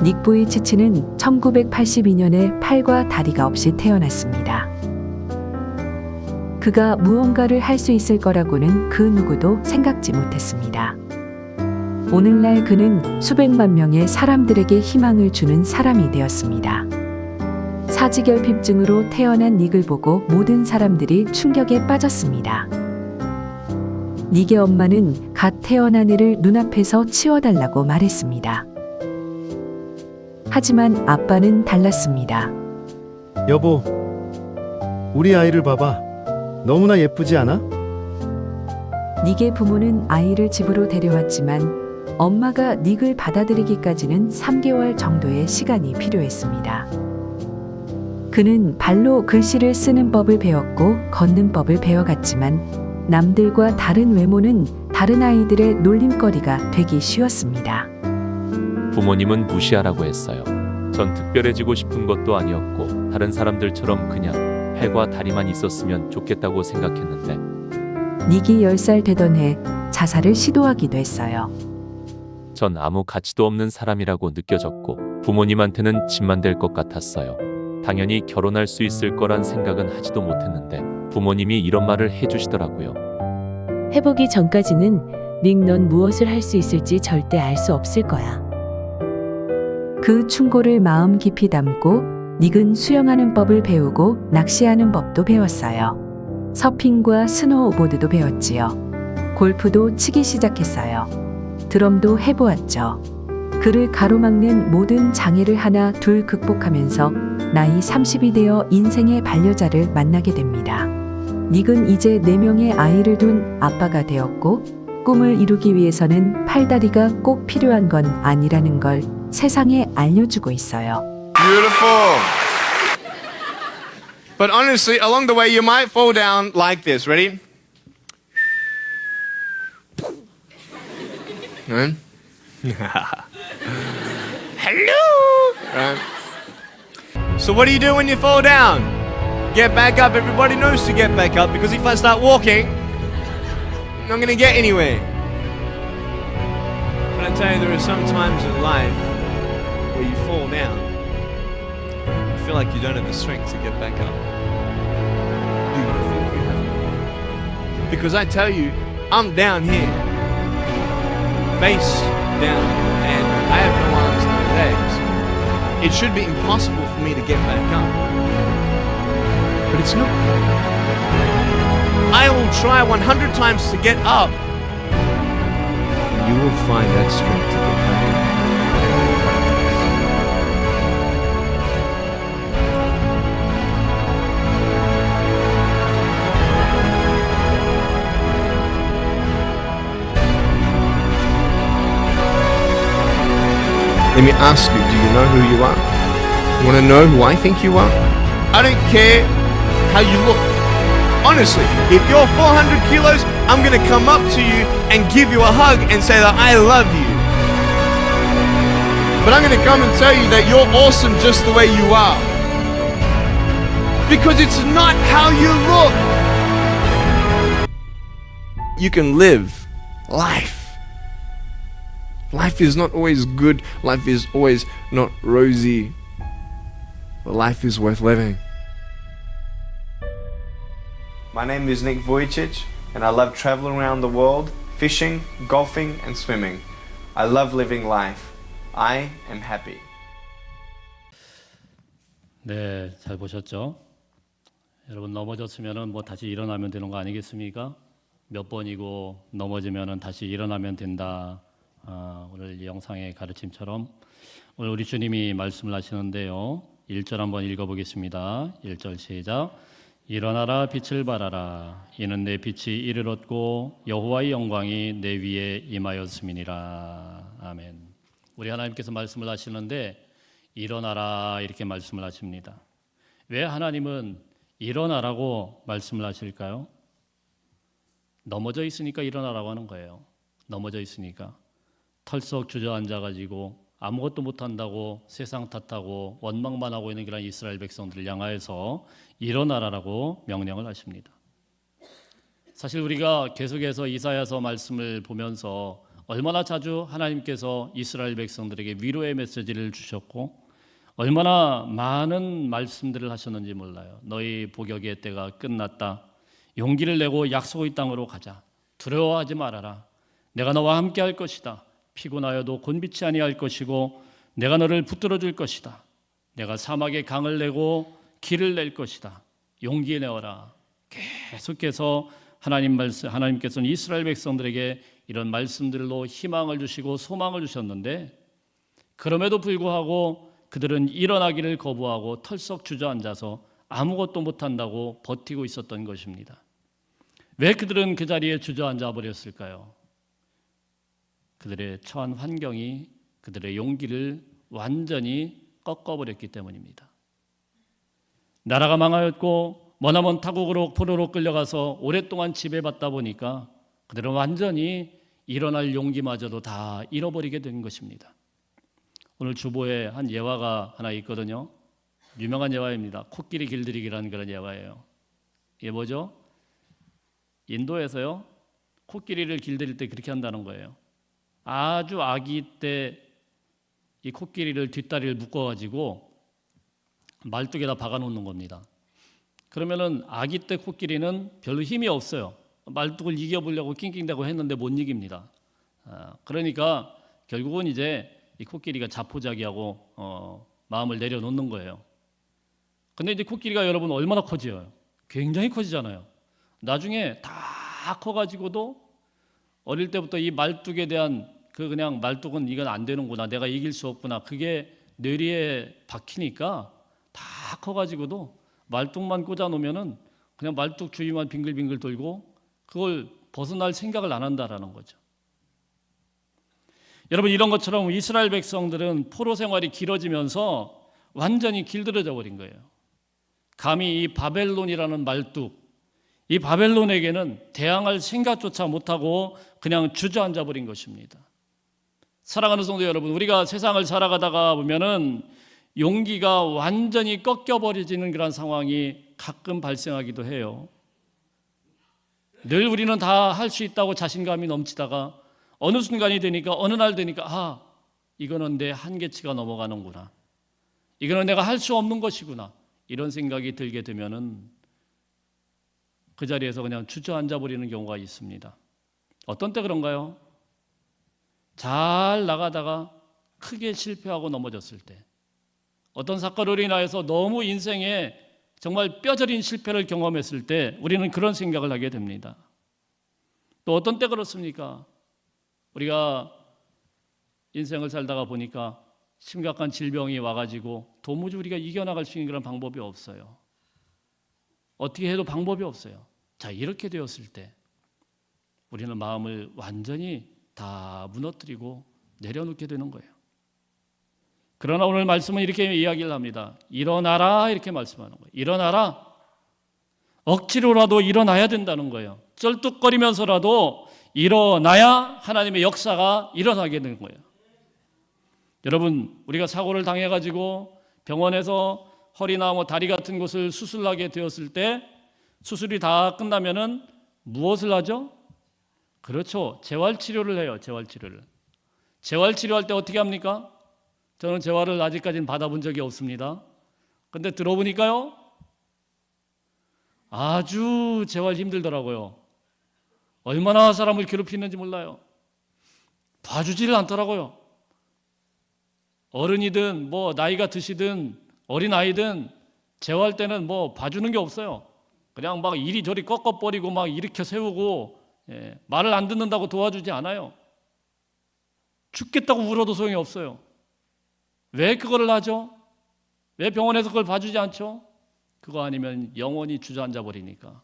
닉 보이치치는 1982년에 팔과 다리가 없이 태어났습니다. 그가 무언가를 할 수 있을 거라고는 그 누구도 생각지 못했습니다. 오늘날 그는 수백만 명의 사람들에게 희망을 주는 사람이 되었습니다. 사지결핍증으로 태어난 닉을 보고 모든 사람들이 충격에 빠졌습니다. 닉의 엄마는 갓 태어난 애를 눈앞에서 치워달라고 말했습니다. 하지만 아빠는 달랐습니다. 여보, 우리 아이를 봐봐. 너무나 예쁘지 않아? 닉의 부모는 아이를 집으로 데려왔지만 엄마가 닉을 받아들이기까지는 3개월 정도의 시간이 필요했습니다. 그는 발로 글씨를 쓰는 법을 배웠고 걷는 법을 배워갔지만 남들과 다른 외모는 다른 아이들의 놀림거리가 되기 쉬웠습니다. 부모님은 무시하라고 했어요. 전 특별해지고 싶은 것도 아니었고 다른 사람들처럼 그냥 팔과 다리만 있었으면 좋겠다고 생각했는데 닉이 10살 되던 해 자살을 시도하기도 했어요. 전 아무 가치도 없는 사람이라고 느껴졌고 부모님한테는 짐만 될 것 같았어요. 당연히 결혼할 수 있을 거란 생각은 하지도 못했는데 부모님이 이런 말을 해주시더라고요. 해보기 전까지는 닉 넌 무엇을 할 수 있을지 절대 알 수 없을 거야. 그 충고를 마음 깊이 담고 닉은 수영하는 법을 배우고 낚시하는 법도 배웠어요. 서핑과 스노우보드도 배웠지요. 골프도 치기 시작했어요. 드럼도 해보았죠. 그를 가로막는 모든 장애를 하나 둘 극복하면서 나이 30이 되어 인생의 반려자를 만나게 됩니다. 닉은 이제 4명의 아이를 둔 아빠가 되었고 꿈을 이루기 위해서는 팔다리가 꼭 필요한 건 아니라는 걸 세상에 알려주고 있어요. Beautiful. But honestly, along the way, you might fall down like this. Ready? Right? Hello. Right. So what do you do when you fall down? Get back up. Everybody knows to get back up because if I start walking, I'm not going to get anywhere. But I tell you, there are some times in life where you fall down. You feel like you don't have the strength to get back up. Do you not feel you have? Because I tell you, I'm down here, face down, and I have no arms and no legs. It should be impossible for me to get back up. But it's not. I will try 100 times to get up. You will find that strength to get back up. Let me ask you, do you know who you are? You want to know who I think you are? I don't care how you look. Honestly, if you're 400 kilos, I'm going to come up to you and give you a hug and say that I love you. But I'm going to come and tell you that you're awesome just the way you are. Because it's not how you look. You can live life. Life is not always good. Life is always not rosy. But life is worth living. My name is Nick Vujicic, and I love traveling around the world, fishing, golfing, and swimming. I love living life. I am happy. 네, 잘 보셨죠? 여러분 넘어졌으면은 뭐 다시 일어나면 되는 거 아니겠습니까? 몇 번이고 넘어지면은 다시 일어나면 된다. 오늘 이 영상의 가르침처럼 오늘 우리 주님이 말씀을 하시는데요. 1절 한번 읽어보겠습니다. 1절 시작. 일어나라 빛을 발하라. 이는 내 빛이 이를 얻고 여호와의 영광이 내 위에 임하였음이니라. 아멘. 우리 하나님께서 말씀을 하시는데 일어나라 이렇게 말씀을 하십니다. 왜 하나님은 일어나라고 말씀을 하실까요? 넘어져 있으니까 일어나라고 하는 거예요. 넘어져 있으니까. 털썩 주저앉아가지고 아무것도 못한다고 세상 탓하고 원망만 하고 있는 그런 이스라엘 백성들을 향하여서 일어나라라고 명령을 하십니다. 사실 우리가 계속해서 이사야서 말씀을 보면서 얼마나 자주 하나님께서 이스라엘 백성들에게 위로의 메시지를 주셨고 얼마나 많은 말씀들을 하셨는지 몰라요. 너희 복역의 때가 끝났다. 용기를 내고 약속의 땅으로 가자. 두려워하지 말아라. 내가 너와 함께 할 것이다. 피곤하여도 곤비치 아니할 것이고 내가 너를 붙들어 줄 것이다. 내가 사막에 강을 내고 길을 낼 것이다. 용기 내어라. 계속해서 하나님께서는 이스라엘 백성들에게 이런 말씀들로 희망을 주시고 소망을 주셨는데 그럼에도 불구하고 그들은 일어나기를 거부하고 털썩 주저앉아서 아무것도 못한다고 버티고 있었던 것입니다. 왜 그들은 그 자리에 주저앉아 버렸을까요? 그들의 처한 환경이 그들의 용기를 완전히 꺾어버렸기 때문입니다. 나라가 망하였고 머나먼 타국으로 포로로 끌려가서 오랫동안 지배받다 보니까 그들은 완전히 일어날 용기마저도 다 잃어버리게 된 것입니다. 오늘 주보에 한 예화가 하나 있거든요. 유명한 예화입니다. 코끼리 길들이기라는 그런 예화예요. 이게 뭐죠? 인도에서요, 코끼리를 길들일 때 그렇게 한다는 거예요. 아주 아기 때 이 코끼리를 뒷다리를 묶어가지고 말뚝에다 박아놓는 겁니다. 그러면은 아기 때 코끼리는 별로 힘이 없어요. 말뚝을 이겨보려고 낑낑대고 했는데 못 이깁니다. 그러니까 결국은 이제 이 코끼리가 자포자기하고 마음을 내려놓는 거예요. 근데 이제 코끼리가 여러분 얼마나 커져요? 굉장히 커지잖아요. 나중에 다 커가지고도 어릴 때부터 이 말뚝에 대한 그냥 말뚝은 이건 안 되는구나, 내가 이길 수 없구나, 그게 뇌리에 박히니까 다 커가지고도 말뚝만 꽂아놓으면은 그냥 말뚝 주위만 빙글빙글 돌고 그걸 벗어날 생각을 안 한다라는 거죠. 여러분, 이런 것처럼 이스라엘 백성들은 포로 생활이 길어지면서 완전히 길들여져 버린 거예요. 감히 이 바벨론이라는 말뚝, 이 바벨론에게는 대항할 생각조차 못하고 그냥 주저앉아 버린 것입니다. 사랑하는 성도 여러분, 우리가 세상을 살아가다가 보면은 용기가 완전히 꺾여버려지는 그런 상황이 가끔 발생하기도 해요. 늘 우리는 다 할 수 있다고 자신감이 넘치다가 어느 순간이 되니까, 어느 날 되니까 이거는 내 한계치가 넘어가는구나, 이거는 내가 할 수 없는 것이구나, 이런 생각이 들게 되면은 그 자리에서 그냥 주저앉아 버리는 경우가 있습니다. 어떤 때 그런가요? 잘 나가다가 크게 실패하고 넘어졌을 때, 어떤 사건으로 인하여서 너무 인생에 정말 뼈저린 실패를 경험했을 때 우리는 그런 생각을 하게 됩니다. 또 어떤 때 그렇습니까? 우리가 인생을 살다가 보니까 심각한 질병이 와가지고 도무지 우리가 이겨나갈 수 있는 그런 방법이 없어요. 어떻게 해도 방법이 없어요. 자, 이렇게 되었을 때 우리는 마음을 완전히 다 무너뜨리고 내려놓게 되는 거예요. 그러나 오늘 말씀은 이렇게 이야기를 합니다. 일어나라, 이렇게 말씀하는 거예요. 일어나라. 억지로라도 일어나야 된다는 거예요. 쩔뚝거리면서라도 일어나야 하나님의 역사가 일어나게 되는 거예요. 여러분, 우리가 사고를 당해가지고 병원에서 허리나 다리 같은 곳을 수술하게 되었을 때 수술이 다 끝나면은 무엇을 하죠? 그렇죠. 재활치료를 해요. 재활치료를. 재활치료할 때 어떻게 합니까? 저는 재활을 아직까지는 받아본 적이 없습니다. 근데 들어보니까요, 아주 재활 힘들더라고요. 얼마나 사람을 괴롭히는지 몰라요. 봐주지를 않더라고요. 어른이든 나이가 드시든 어린아이든 재활 때는 봐주는 게 없어요. 그냥 이리저리 꺾어버리고 일으켜 세우고, 말을 안 듣는다고 도와주지 않아요. 죽겠다고 울어도 소용이 없어요. 왜 그거를 하죠? 왜 병원에서 그걸 봐주지 않죠? 그거 아니면 영원히 주저앉아 버리니까.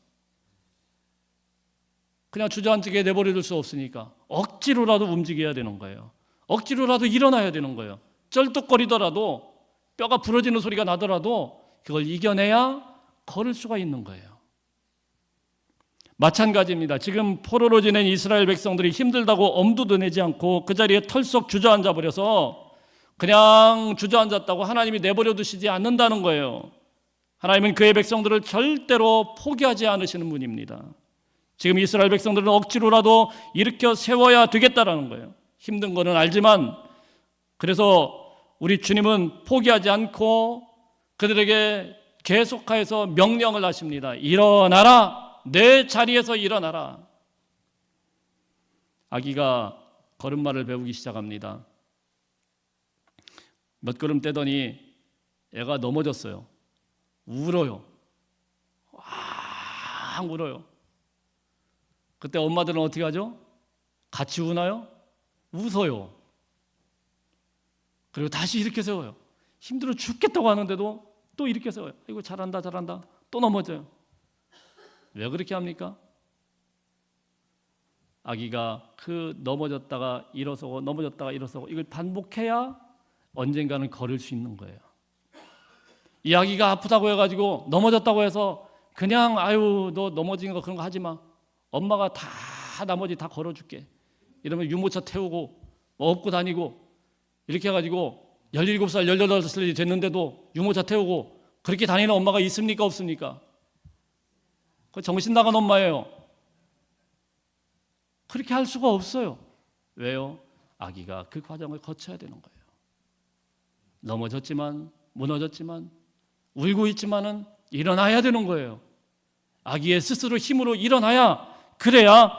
그냥 주저앉게 내버려둘 수 없으니까 억지로라도 움직여야 되는 거예요. 억지로라도 일어나야 되는 거예요. 쩔뚝거리더라도, 뼈가 부러지는 소리가 나더라도 그걸 이겨내야 걸을 수가 있는 거예요. 마찬가지입니다. 지금 포로로 지낸 이스라엘 백성들이 힘들다고 엄두도 내지 않고 그 자리에 털썩 주저앉아 버려서 그냥 주저앉았다고 하나님이 내버려 두시지 않는다는 거예요. 하나님은 그의 백성들을 절대로 포기하지 않으시는 분입니다. 지금 이스라엘 백성들은 억지로라도 일으켜 세워야 되겠다라는 거예요. 힘든 거는 알지만, 그래서 우리 주님은 포기하지 않고 그들에게 계속해서 명령을 하십니다. 일어나라, 내 자리에서 일어나라. 아기가 걸음마를 배우기 시작합니다. 몇 걸음 떼더니 애가 넘어졌어요. 울어요. 왕 울어요. 그때 엄마들은 어떻게 하죠? 같이 우나요? 웃어요. 그리고 다시 이렇게 세워요. 힘들어 죽겠다고 하는데도 또 이렇게 세워요. 이거 잘한다 잘한다. 또 넘어져요. 왜 그렇게 합니까? 아기가 그 넘어졌다가 일어서고 넘어졌다가 일어서고 이걸 반복해야 언젠가는 걸을 수 있는 거예요. 이 아기가 아프다고 해가지고 넘어졌다고 해서 그냥 아유 너 넘어진 거 그런 거 하지 마. 엄마가 다 나머지 다 걸어줄게. 이러면 유모차 태우고 업고 다니고 이렇게 해가지고 17살, 18살이 됐는데도 유모차 태우고 그렇게 다니는 엄마가 있습니까? 없습니까? 그 정신 나간 엄마예요. 그렇게 할 수가 없어요. 왜요? 아기가 그 과정을 거쳐야 되는 거예요. 넘어졌지만 무너졌지만 울고 있지만은 일어나야 되는 거예요. 아기의 스스로 힘으로 일어나야, 그래야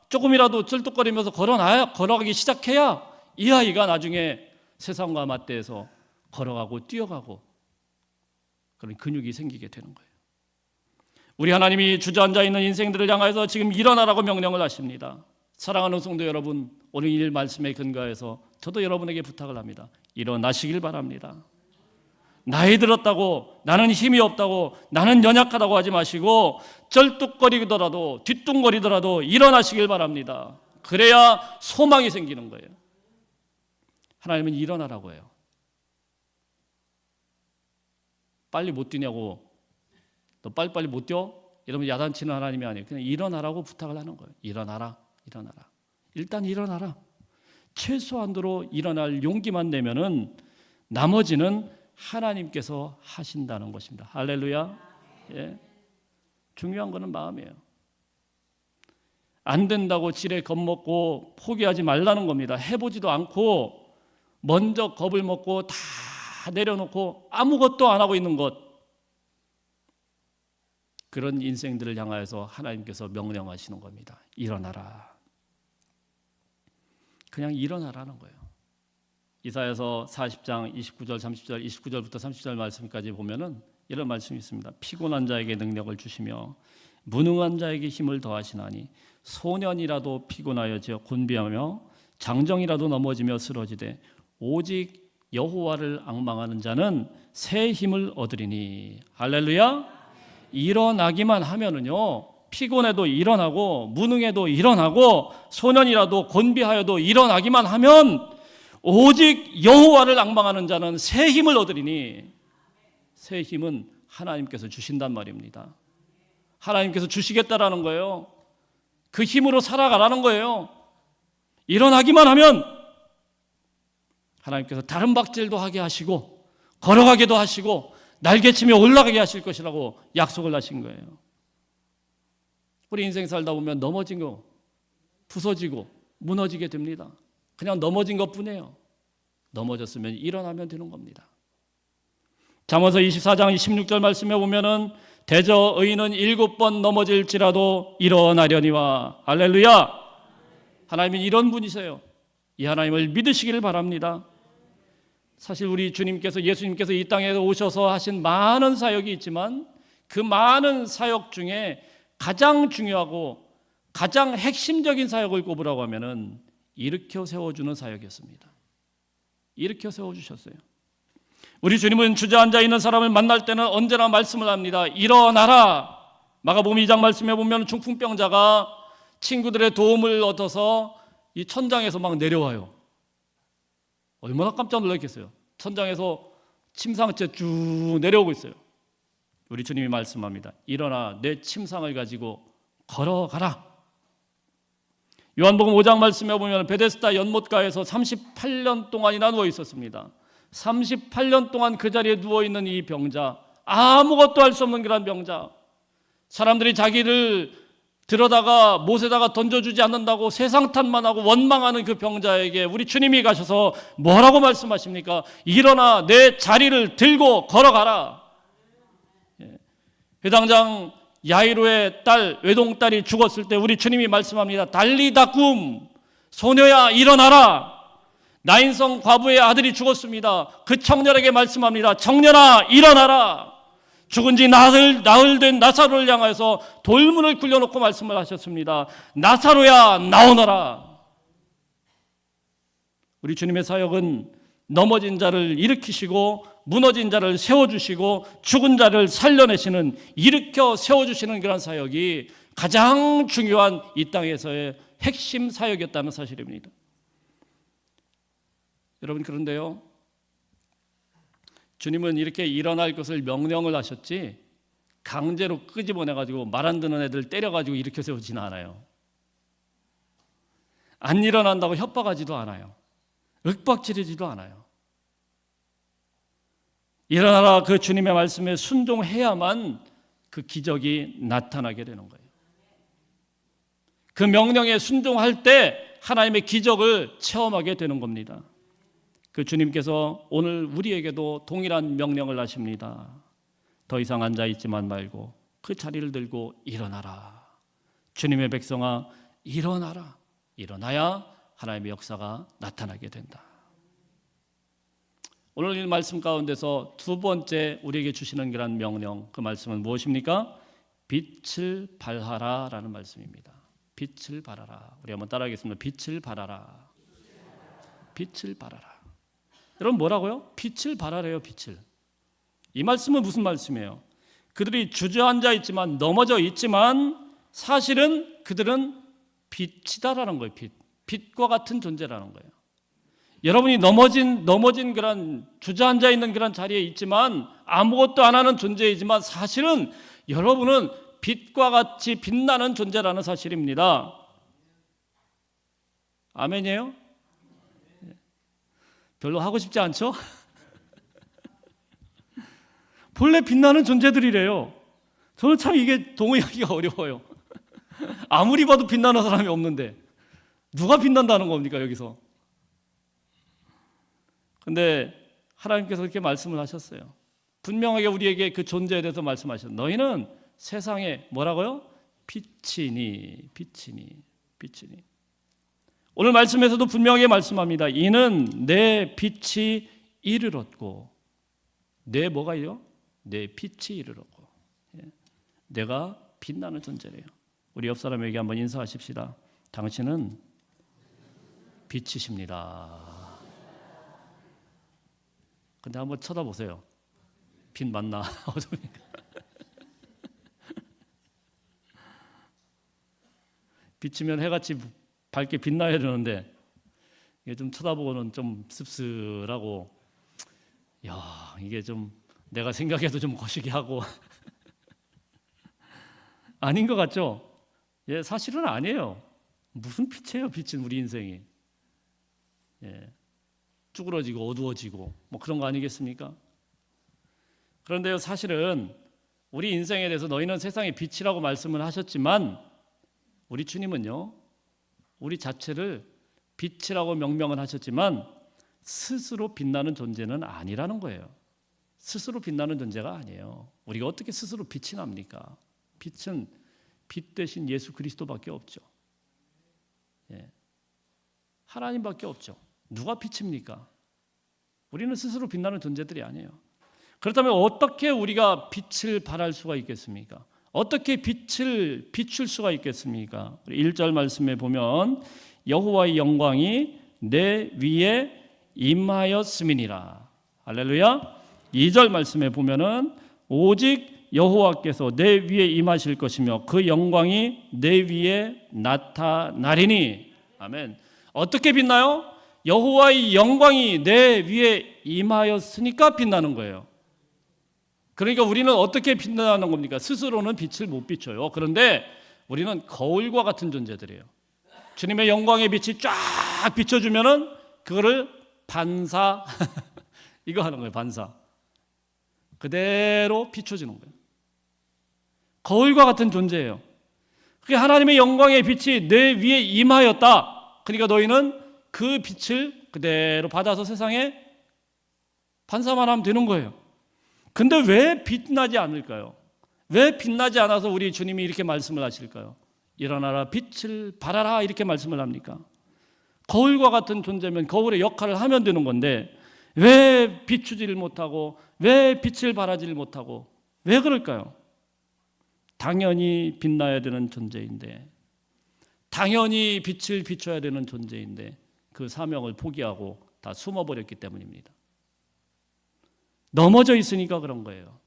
조금이라도 쩔뚝거리면서 걸어가기 시작해야 이 아이가 나중에 세상과 맞대해서 걸어가고 뛰어가고 그런 근육이 생기게 되는 거예요. 우리 하나님이 주저앉아 있는 인생들을 향해서 지금 일어나라고 명령을 하십니다. 사랑하는 성도 여러분, 오늘 이 말씀에 근거해서 저도 여러분에게 부탁을 합니다. 일어나시길 바랍니다. 나이 들었다고, 나는 힘이 없다고, 나는 연약하다고 하지 마시고 쩔뚝거리더라도 뒤뚱거리더라도 일어나시길 바랍니다. 그래야 소망이 생기는 거예요. 하나님은 일어나라고 해요. 빨리 못 뛰냐고, 너 빨리빨리 못 뛰어? 이러면 야단치는 하나님이 아니에요. 그냥 일어나라고 부탁을 하는 거예요. 일어나라, 일어나라. 일단 일어나라. 최소한도로 일어날 용기만 내면은 나머지는 하나님께서 하신다는 것입니다. 할렐루야. 예. 중요한 거는 마음이에요. 안 된다고 지레 겁먹고 포기하지 말라는 겁니다. 해보지도 않고 먼저 겁을 먹고 다 내려놓고 아무것도 안 하고 있는 것, 그런 인생들을 향하여서 하나님께서 명령하시는 겁니다. 일어나라. 그냥 일어나라는 거예요. 이사야서 40장 29절 30절 29절부터 30절 말씀까지 보면은 이런 말씀이 있습니다. 피곤한 자에게 능력을 주시며 무능한 자에게 힘을 더하시나니 소년이라도 피곤하여져 곤비하며 장정이라도 넘어지며 쓰러지되 오직 여호와를 앙망하는 자는 새 힘을 얻으리니. 할렐루야. 일어나기만 하면은요, 피곤해도 일어나고 무능해도 일어나고 소년이라도 곤비하여도 일어나기만 하면 오직 여호와를 앙망하는 자는 새 힘을 얻으리니. 새 힘은 하나님께서 주신단 말입니다. 하나님께서 주시겠다라는 거예요. 그 힘으로 살아가라는 거예요. 일어나기만 하면 하나님께서 다른 박질도 하게 하시고 걸어가게도 하시고 날개치며 올라가게 하실 것이라고 약속을 하신 거예요. 우리 인생 살다 보면 넘어진 거, 부서지고 무너지게 됩니다. 그냥 넘어진 것뿐이에요. 넘어졌으면 일어나면 되는 겁니다. 잠언서 24장 16절 말씀에 보면은 대저 의인은 7번 넘어질지라도 일어나려니와. 할렐루야. 하나님은 이런 분이세요. 이 하나님을 믿으시기를 바랍니다. 사실 우리 주님께서, 예수님께서 이 땅에 오셔서 하신 많은 사역이 있지만 그 많은 사역 중에 가장 중요하고 가장 핵심적인 사역을 꼽으라고 하면은 일으켜 세워주는 사역이었습니다. 일으켜 세워주셨어요. 우리 주님은 주저앉아 있는 사람을 만날 때는 언제나 말씀을 합니다. 일어나라. 마가복음 2장 말씀에 보면 중풍병자가 친구들의 도움을 얻어서 이 천장에서 막 내려와요. 얼마나 깜짝 놀랐겠어요. 천장에서 침상째 쭉 내려오고 있어요. 우리 주님이 말씀합니다. 일어나 내 침상을 가지고 걸어가라. 요한복음 5장 말씀에 보면 베데스다 연못가에서 38년 동안이나 누워 있었습니다. 38년 동안 그 자리에 누워있는 이 병자, 아무것도 할 수 없는 그런 병자, 사람들이 자기를 들어다가 못에다가 던져주지 않는다고 세상 탓만 하고 원망하는 그 병자에게 우리 주님이 가셔서 뭐라고 말씀하십니까? 일어나 내 자리를 들고 걸어가라. 회당장 야이로의 딸, 외동딸이 죽었을 때 우리 주님이 말씀합니다. 달리다쿰, 소녀야 일어나라. 나인성 과부의 아들이 죽었습니다. 그 청년에게 말씀합니다. 청년아 일어나라. 죽은 지 나흘 된 나사로를 향해서 돌문을 굴려놓고 말씀을 하셨습니다. 나사로야 나오너라. 우리 주님의 사역은 넘어진 자를 일으키시고 무너진 자를 세워주시고 죽은 자를 살려내시는, 일으켜 세워주시는 그런 사역이 가장 중요한 이 땅에서의 핵심 사역이었다는 사실입니다. 여러분, 그런데요, 주님은 이렇게 일어날 것을 명령을 하셨지 강제로 끄집어내가지고 말 안 듣는 애들 때려가지고 일으켜 세우지는 않아요. 안 일어난다고 협박하지도 않아요. 윽박지르지도 않아요. 일어나라, 그 주님의 말씀에 순종해야만 그 기적이 나타나게 되는 거예요. 그 명령에 순종할 때 하나님의 기적을 체험하게 되는 겁니다. 그 주님께서 오늘 우리에게도 동일한 명령을 하십니다. 더 이상 앉아있지만 말고 그 자리를 들고 일어나라. 주님의 백성아 일어나라. 일어나야 하나님의 역사가 나타나게 된다. 오늘 이 말씀 가운데서 두 번째 우리에게 주시는 그런 명령, 그 말씀은 무엇입니까? 빛을 발하라 라는 말씀입니다. 빛을 발하라. 우리 한번 따라하겠습니다. 빛을 발하라. 빛을 발하라. 여러분, 뭐라고요? 빛을 발하래요. 빛을. 이 말씀은 무슨 말씀이에요? 그들이 주저앉아 있지만, 넘어져 있지만 사실은 그들은 빛이다라는 거예요. 빛과 같은 존재라는 거예요. 여러분이 넘어진 그런 주저앉아 있는 그런 자리에 있지만, 아무것도 안 하는 존재이지만 사실은 여러분은 빛과 같이 빛나는 존재라는 사실입니다. 아멘이에요? 별로 하고 싶지 않죠? 본래 빛나는 존재들이래요. 저는 참 이게 동의하기가 어려워요. 아무리 봐도 빛나는 사람이 없는데 누가 빛난다는 겁니까, 여기서? 근데 하나님께서 그렇게 말씀을 하셨어요. 분명하게 우리에게 그 존재에 대해서 말씀하셨어요. 너희는 세상에 뭐라고요? 빛이니. 오늘 말씀에서도 분명하게 말씀합니다. 이는 내 빛이 이를 얻고, 내 뭐가요? 내 빛이 이를 얻고. 내가 빛나는 존재래요. 우리 옆 사람에게 한번 인사하십시다. 당신은 빛이십니다. 근데 한번 쳐다보세요. 빛 맞나? 어둠인가? 빛이면 해같이 밝게 빛나야 되는데 이게 좀 쳐다보고는 좀 씁쓸하고, 야, 이게 좀 내가 생각해도 좀 거시기 하고 아닌 것 같죠? 예, 사실은 아니에요. 무슨 빛이에요, 빛은 우리 인생이. 예, 쭈그러지고 어두워지고 뭐 그런 거 아니겠습니까? 그런데요, 사실은 우리 인생에 대해서 너희는 세상의 빛이라고 말씀을 하셨지만 우리 주님은요, 우리 자체를 빛이라고 명명을 하셨지만 스스로 빛나는 존재는 아니라는 거예요. 스스로 빛나는 존재가 아니에요. 우리가 어떻게 스스로 빛이 납니까? 빛은 빛 대신 예수 그리스도밖에 없죠. 예. 하나님밖에 없죠. 누가 빛입니까? 우리는 스스로 빛나는 존재들이 아니에요. 그렇다면 어떻게 우리가 빛을 발할 수가 있겠습니까? 어떻게 빛을 비출 수가 있겠습니까? 1절 말씀에 보면 여호와의 영광이 내 위에 임하였음이니라. 할렐루야. 2절 말씀에 보면은 오직 여호와께서 내 위에 임하실 것이며 그 영광이 내 위에 나타나리니. 아멘. 어떻게 빛나요? 여호와의 영광이 내 위에 임하였으니까 빛나는 거예요. 그러니까 우리는 어떻게 빛나는 겁니까? 스스로는 빛을 못 비춰요. 그런데 우리는 거울과 같은 존재들이에요. 주님의 영광의 빛이 쫙 비춰주면은 그거를 반사 이거 하는 거예요. 반사. 그대로 비춰주는 거예요. 거울과 같은 존재예요. 그게 하나님의 영광의 빛이 내 위에 임하였다. 그러니까 너희는 그 빛을 그대로 받아서 세상에 반사만 하면 되는 거예요. 근데 왜 빛나지 않을까요? 왜 빛나지 않아서 우리 주님이 이렇게 말씀을 하실까요? 일어나라 빛을 발하라 이렇게 말씀을 합니까? 거울과 같은 존재면 거울의 역할을 하면 되는 건데 왜 비추지를 못하고 왜 빛을 발하지를 못하고 왜 그럴까요? 당연히 빛나야 되는 존재인데, 당연히 빛을 비춰야 되는 존재인데 그 사명을 포기하고 다 숨어버렸기 때문입니다. 넘어져 있으니까 그런 거예요.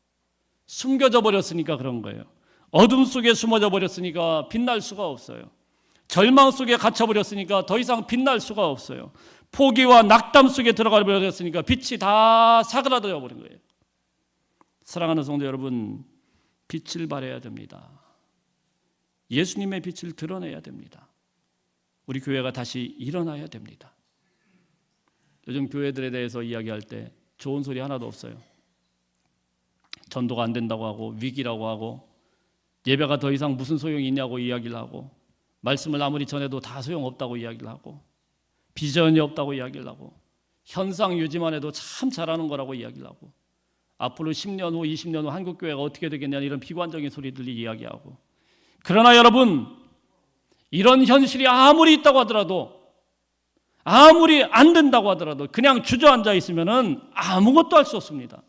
숨겨져 버렸으니까 그런 거예요. 어둠 속에 숨어져 버렸으니까 빛날 수가 없어요. 절망 속에 갇혀버렸으니까 더 이상 빛날 수가 없어요. 포기와 낙담 속에 들어가 버렸으니까 빛이 다 사그라져 버린 거예요. 사랑하는 성도 여러분, 빛을 발해야 됩니다. 예수님의 빛을 드러내야 됩니다. 우리 교회가 다시 일어나야 됩니다. 요즘 교회들에 대해서 이야기할 때 좋은 소리 하나도 없어요. 전도가 안 된다고 하고 위기라고 하고 예배가 더 이상 무슨 소용이 있냐고 이야기를 하고 말씀을 아무리 전해도 다 소용없다고 이야기를 하고 비전이 없다고 이야기를 하고 현상 유지만 해도 참 잘하는 거라고 이야기를 하고 앞으로 10년 후 20년 후 한국교회가 어떻게 되겠냐 이런 비관적인 소리들이 이야기하고, 그러나 여러분, 이런 현실이 아무리 있다고 하더라도 아무리 안 된다고 하더라도 그냥 주저앉아 있으면 아무것도 할 수 없습니다.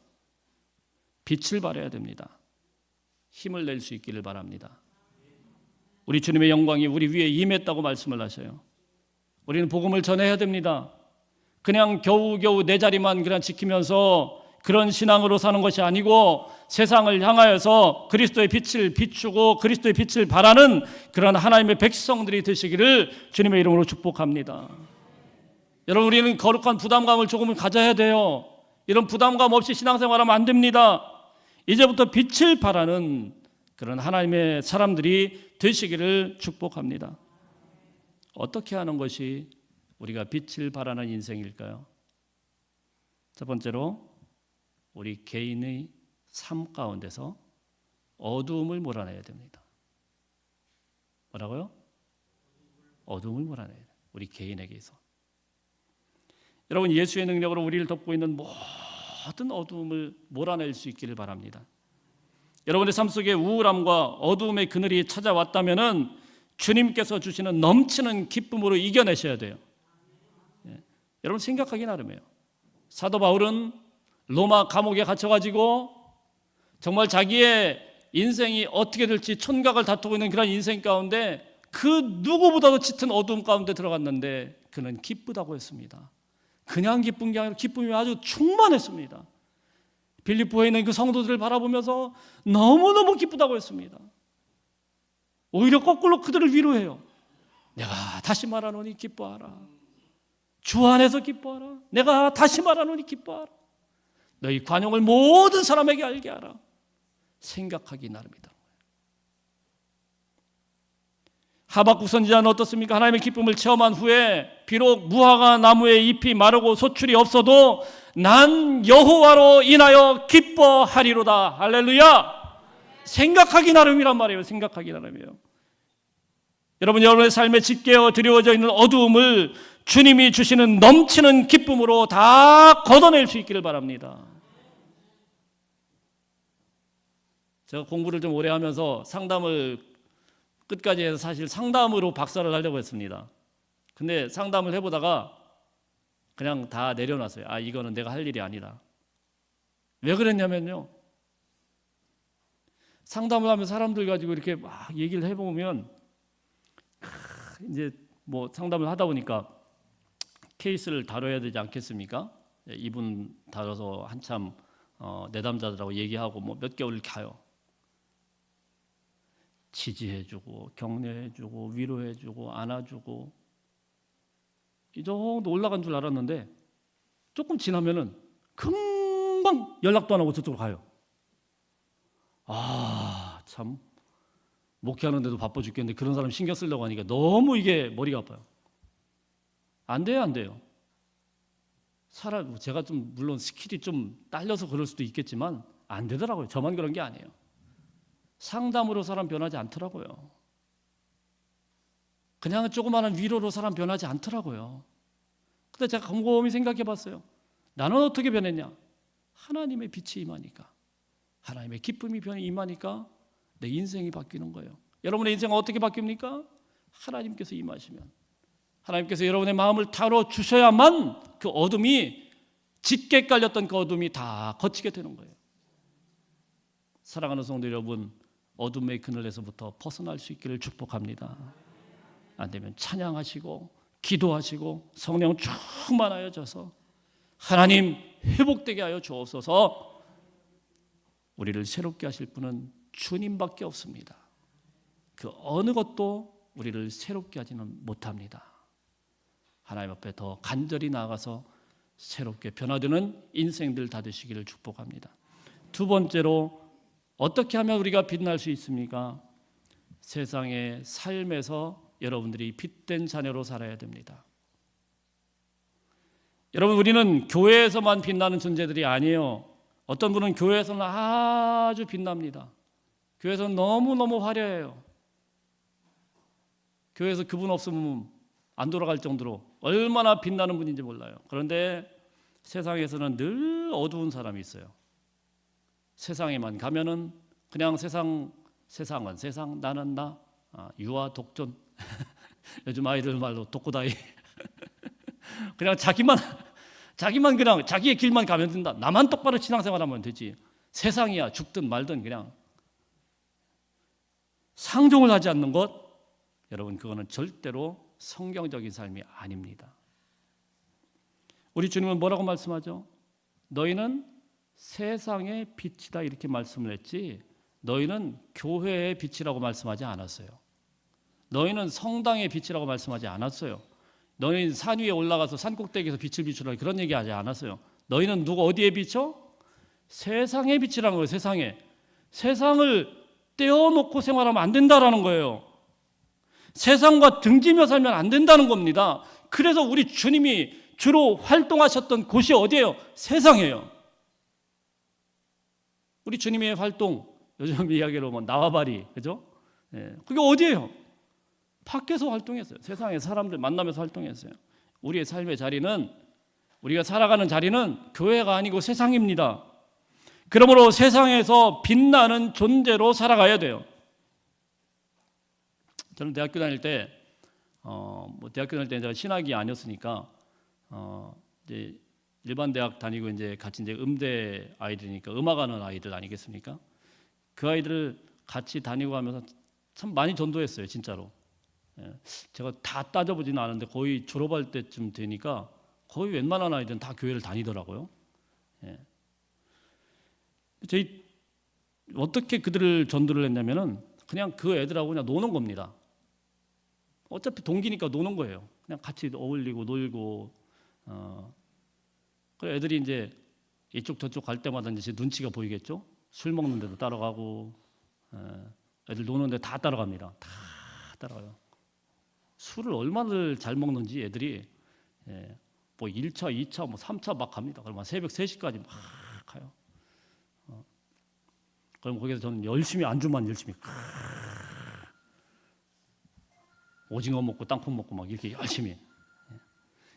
빛을 발해야 됩니다. 힘을 낼 수 있기를 바랍니다. 우리 주님의 영광이 우리 위에 임했다고 말씀을 하셔요. 우리는 복음을 전해야 됩니다. 그냥 겨우겨우 내 자리만 그냥 지키면서 그런 신앙으로 사는 것이 아니고 세상을 향하여서 그리스도의 빛을 비추고 그리스도의 빛을 발하는 그런 하나님의 백성들이 되시기를 주님의 이름으로 축복합니다. 여러분, 우리는 거룩한 부담감을 조금은 가져야 돼요. 이런 부담감 없이 신앙생활하면 안 됩니다. 이제부터 빛을 발하는 그런 하나님의 사람들이 되시기를 축복합니다. 어떻게 하는 것이 우리가 빛을 발하는 인생일까요? 첫 번째로 우리 개인의 삶 가운데서 어두움을 몰아내야 됩니다. 뭐라고요? 어두움을 몰아내야 돼요. 우리 개인에게서. 여러분, 예수의 능력으로 우리를 덮고 있는 모든 어두움을 몰아낼 수 있기를 바랍니다. 여러분의 삶 속에 우울함과 어두움의 그늘이 찾아왔다면은 주님께서 주시는 넘치는 기쁨으로 이겨내셔야 돼요. 여러분, 생각하기 나름이에요. 사도 바울은 로마 감옥에 갇혀가지고 정말 자기의 인생이 어떻게 될지 촌각을 다투고 있는 그런 인생 가운데 그 누구보다도 짙은 어두움 가운데 들어갔는데 그는 기쁘다고 했습니다. 그냥 기쁜 게 아니라 기쁨이 아주 충만했습니다. 빌립보에 있는 그 성도들을 바라보면서 너무너무 기쁘다고 했습니다. 오히려 거꾸로 그들을 위로해요. 내가 다시 말하노니 기뻐하라. 주 안에서 기뻐하라. 내가 다시 말하노니 기뻐하라. 너희 관용을 모든 사람에게 알게 하라. 생각하기 나름이다. 하박국 선지자는 어떻습니까? 하나님의 기쁨을 체험한 후에 비록 무화과 나무의 잎이 마르고 소출이 없어도 난 여호와로 인하여 기뻐하리로다. 할렐루야. 생각하기 나름이란 말이에요. 생각하기 나름이에요. 여러분, 여러분의 삶에 짙게 드리워져 있는 어두움을 주님이 주시는 넘치는 기쁨으로 다 걷어낼 수 있기를 바랍니다. 제가 공부를 좀 오래 하면서 상담을 끝까지 해서 사실 상담으로 박사를 하려고 했습니다. 근데 상담을 해보다가 그냥 다 내려놨어요. 아, 이거는 내가 할 일이 아니다. 왜 그랬냐면요, 상담을 하면 사람들 가지고 이렇게 막 얘기를 해보면 이제 뭐 상담을 하다 보니까 케이스를 다뤄야 되지 않겠습니까? 이분 다뤄서 한참 내담자들하고 얘기하고 뭐 몇 개월 가요. 지지해주고 격려해주고 위로해주고 안아주고 이 정도 올라간 줄 알았는데 조금 지나면은 금방 연락도 안 하고 저쪽으로 가요. 아, 참 목회하는데도 바빠 죽겠는데 그런 사람 신경 쓰려고 하니까 너무 이게 머리가 아파요. 안 돼요, 안 돼요. 제가 좀 물론 스킬이 좀 딸려서 그럴 수도 있겠지만 안 되더라고요. 저만 그런 게 아니에요. 상담으로 사람 변하지 않더라고요. 그냥 조그마한 위로로 사람 변하지 않더라고요. 근데 제가 곰곰이 생각해 봤어요. 나는 어떻게 변했냐? 하나님의 빛이 임하니까, 하나님의 기쁨이 임하니까 내 인생이 바뀌는 거예요. 여러분의 인생은 어떻게 바뀝니까? 하나님께서 임하시면, 하나님께서 여러분의 마음을 다뤄주셔야만 그 어둠이, 짙게 깔렸던 그 어둠이 다 거치게 되는 거예요. 사랑하는 성도 여러분, 어둠의 그늘에서부터 벗어날 수 있기를 축복합니다. 안 되면 찬양하시고 기도하시고 성령 충만하여져서 하나님 회복되게 하여 주옵소서. 우리를 새롭게 하실 분은 주님밖에 없습니다. 그 어느 것도 우리를 새롭게 하지는 못합니다. 하나님 앞에 더 간절히 나아가서 새롭게 변화되는 인생들 다 되시기를 축복합니다. 두 번째로, 어떻게 하면 우리가 빛날 수 있습니까? 세상의 삶에서 여러분들이 빛된 자녀로 살아야 됩니다. 여러분, 우리는 교회에서만 빛나는 존재들이 아니에요. 어떤 분은 교회에서는 아주 빛납니다. 교회에서는 너무너무 화려해요. 교회에서 그분 없으면 안 돌아갈 정도로 얼마나 빛나는 분인지 몰라요. 그런데 세상에서는 늘 어두운 사람이 있어요. 세상에만 가면은 그냥 세상은 세상, 나는 나, 유아 독존. 요즘 아이들 말로 독고다이. 그냥 자기만 그냥 자기의 길만 가면 된다. 나만 똑바로 신앙생활하면 되지. 세상이야 죽든 말든 그냥 상종을 하지 않는 것, 여러분, 그거는 절대로 성경적인 삶이 아닙니다. 우리 주님은 뭐라고 말씀하죠? 너희는 세상의 빛이다 이렇게 말씀을 했지, 너희는 교회의 빛이라고 말씀하지 않았어요. 너희는 성당의 빛이라고 말씀하지 않았어요. 너희는 산 위에 올라가서 산 꼭대기에서 빛을 비추라 그런 얘기하지 않았어요. 너희는 누구 어디에 비춰? 세상의 빛이라는 거예요. 세상을 떼어놓고 생활하면 안 된다라는 거예요. 세상과 등지며 살면 안 된다는 겁니다. 그래서 우리 주님이 주로 활동하셨던 곳이 어디예요? 세상이에요. 우리 주님의 활동, 요즘 이야기로 뭐 나와바리, 그죠? 그게 어디예요? 밖에서 활동했어요. 세상의 사람들 만나면서 활동했어요. 우리의 삶의 자리는, 우리가 살아가는 자리는 교회가 아니고 세상입니다. 그러므로 세상에서 빛나는 존재로 살아가야 돼요. 저는 대학교 다닐 때, 제가 신학이 아니었으니까, 이제 일반 대학 다니고 이제 같이 이제 음대 아이들이니까 음악하는 아이들 아니겠습니까? 그 아이들을 같이 다니고 하면서 참 많이 전도했어요, 진짜로. 제가 다 따져보지는 않았는데 거의 졸업할 때쯤 되니까 거의 웬만한 아이들은 다 교회를 다니더라고요. 저희 어떻게 그들을 전도를 했냐면은 그냥 그 애들하고 그냥 노는 겁니다. 어차피 동기니까 노는 거예요. 그냥 같이 어울리고 놀고. 그 애들이 이제 이쪽 저쪽 갈 때마다 이제 제 눈치가 보이겠죠. 술 먹는 데도 따라가고, 애들 노는데 다 따라갑니다. 다 따라가요. 술을 얼마나 잘 먹는지 애들이 뭐 1차, 2차, 뭐 3차 막 갑니다. 그러면 새벽 3시까지 막 가요. 그럼 거기서 저는 열심히 안주만 열심히 오징어 먹고 땅콩 먹고 막 이렇게 열심히.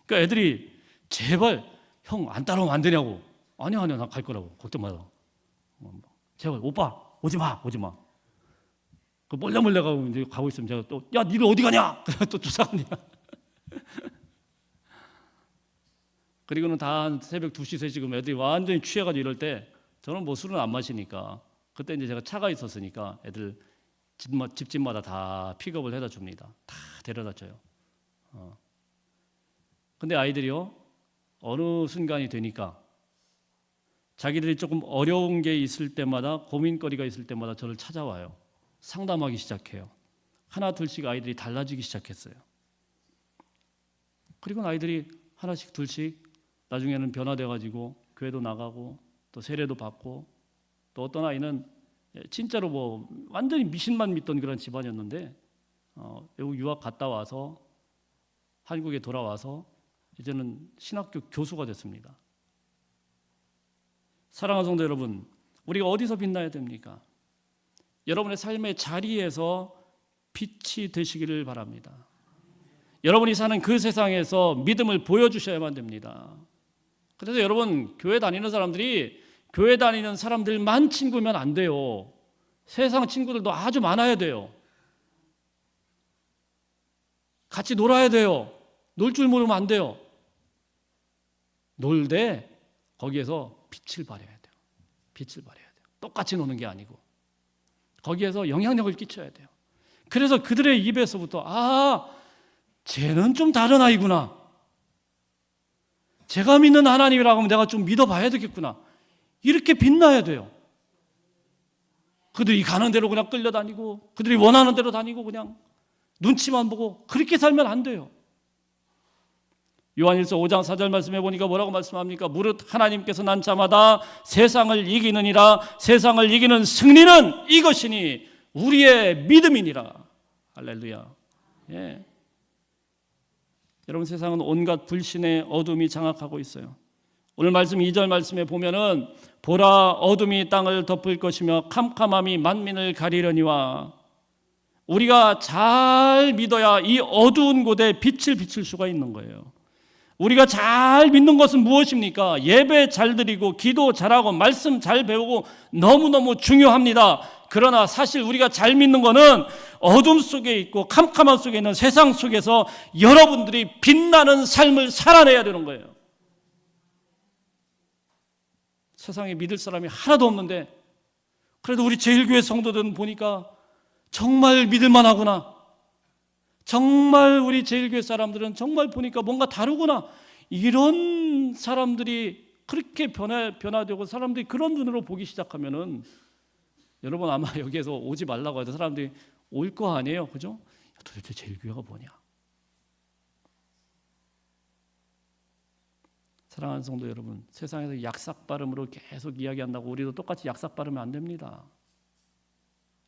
그러니까 애들이 제발 형 안 따라오면 안 되냐고. 아니야 나 갈 거라고 걱정 마라. 제발 오빠 오지 마. 그 몰래 가고 있으면 제가 또 야 니들 어디 가냐? 또 쫓아가냐? 그리고는 다 한 새벽 2시 3시 애들이 완전히 취해가지고 이럴 때 저는 뭐 술은 안 마시니까 그때 이제 제가 차가 있었으니까 애들 집마다 다 픽업을 해다 줍니다. 다 데려다 줘요. 근데 아이들이요 어느 순간이 되니까 자기들이 조금 어려운 게 있을 때마다 고민거리가 있을 때마다 저를 찾아와요. 상담하기 시작해요. 하나 둘씩 아이들이 달라지기 시작했어요. 그리고 아이들이 하나씩 둘씩 나중에는 변화돼가지고 교회도 나가고 또 세례도 받고 또 어떤 아이는 진짜로 뭐 완전히 미신만 믿던 그런 집안이었는데 외국 유학 갔다 와서 한국에 돌아와서 이제는 신학교 교수가 됐습니다. 사랑하는 성도 여러분, 우리가 어디서 빛나야 됩니까? 여러분의 삶의 자리에서 빛이 되시기를 바랍니다. 여러분이 사는 그 세상에서 믿음을 보여주셔야만 됩니다. 그래서 여러분, 교회 다니는 사람들이 교회 다니는 사람들만 친구면 안 돼요. 세상 친구들도 아주 많아야 돼요. 같이 놀아야 돼요. 놀 줄 모르면 안 돼요. 놀되 거기에서 빛을 발해야 돼요. 빛을 발해야 돼요. 똑같이 노는 게 아니고 거기에서 영향력을 끼쳐야 돼요. 그래서 그들의 입에서부터 쟤는 좀 다른 아이구나. 제가 믿는 하나님이라고 하면 내가 좀 믿어봐야 되겠구나. 이렇게 빛나야 돼요. 그들이 가는 대로 그냥 끌려다니고 그들이 원하는 대로 다니고 그냥 눈치만 보고 그렇게 살면 안 돼요. 요한일서 5장 4절 말씀해 보니까 뭐라고 말씀합니까? 무릇 하나님께서 난 자마다 세상을 이기느니라. 세상을 이기는 승리는 이것이니 우리의 믿음이니라. 할렐루야. 예. 여러분, 세상은 온갖 불신의 어둠이 장악하고 있어요. 오늘 말씀 2절 말씀에 보면은 보라 어둠이 땅을 덮을 것이며 캄캄함이 만민을 가리려니와, 우리가 잘 믿어야 이 어두운 곳에 빛을 비출 수가 있는 거예요. 우리가 잘 믿는 것은 무엇입니까? 예배 잘 드리고 기도 잘하고 말씀 잘 배우고 너무너무 중요합니다. 그러나 사실 우리가 잘 믿는 것은 어둠 속에 있고 캄캄함 속에 있는 세상 속에서 여러분들이 빛나는 삶을 살아내야 되는 거예요. 세상에 믿을 사람이 하나도 없는데 그래도 우리 제일교회 성도들은 보니까 정말 믿을만 하구나. 정말 우리 제일교회 사람들은 정말 보니까 뭔가 다르구나. 이런 사람들이 그렇게 변화되고 사람들이 그런 눈으로 보기 시작하면은 여러분 아마 여기에서 오지 말라고 해도 사람들이 올 거 아니에요. 그죠? 도대체 제일교회가 뭐냐? 사랑하는 성도 여러분, 세상에서 약삭 발음으로 계속 이야기한다고 우리도 똑같이 약삭 발음은 안 됩니다.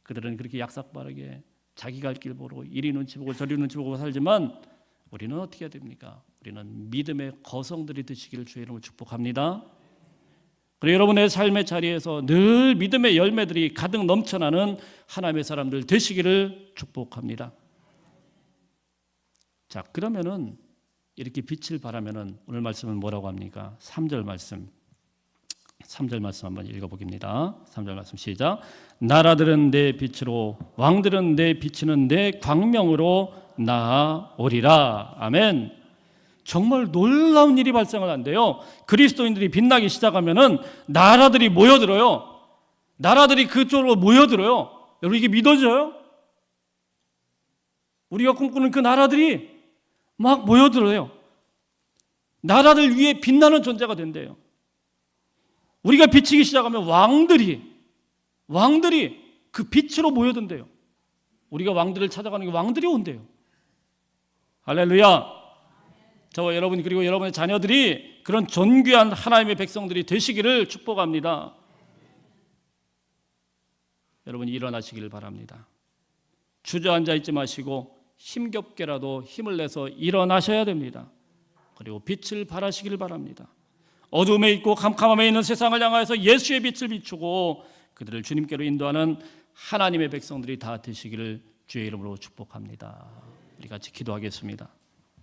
그들은 그렇게 약삭 바르게 자기 갈 길 보고 이리 눈치 보고 저리 눈치 보고 살지만 우리는 어떻게 해야 됩니까? 우리는 믿음의 거성들이 되시기를 주의 이름으로 축복합니다. 그리고 여러분의 삶의 자리에서 늘 믿음의 열매들이 가득 넘쳐나는 하나님의 사람들 되시기를 축복합니다. 자, 그러면은 이렇게 빛을 발하면은 오늘 말씀은 뭐라고 합니까? 3절 말씀. 3절 말씀 한번 읽어보겠습니다. 3절 말씀 시작. 나라들은 내 빛으로 왕들은 내 비치는 내 광명으로 나아오리라. 아멘. 정말 놀라운 일이 발생을 한대요. 그리스도인들이 빛나기 시작하면은 나라들이 모여들어요. 나라들이 그쪽으로 모여들어요. 여러분 이게 믿어져요? 우리가 꿈꾸는 그 나라들이 막 모여들어요. 나라들 위에 빛나는 존재가 된대요. 우리가 비치기 시작하면 왕들이 그 빛으로 모여든대요. 우리가 왕들을 찾아가는 게 왕들이 온대요. 할렐루야. 저와 여러분 그리고 여러분의 자녀들이 그런 존귀한 하나님의 백성들이 되시기를 축복합니다. 여러분이 일어나시기를 바랍니다. 주저앉아 있지 마시고 힘겹게라도 힘을 내서 일어나셔야 됩니다. 그리고 빛을 발하시기를 바랍니다. 어둠에 있고 캄캄함에 있는 세상을 향하여서 예수의 빛을 비추고 그들을 주님께로 인도하는 하나님의 백성들이 다 되시기를 주의 이름으로 축복합니다. 우리 같이 기도하겠습니다.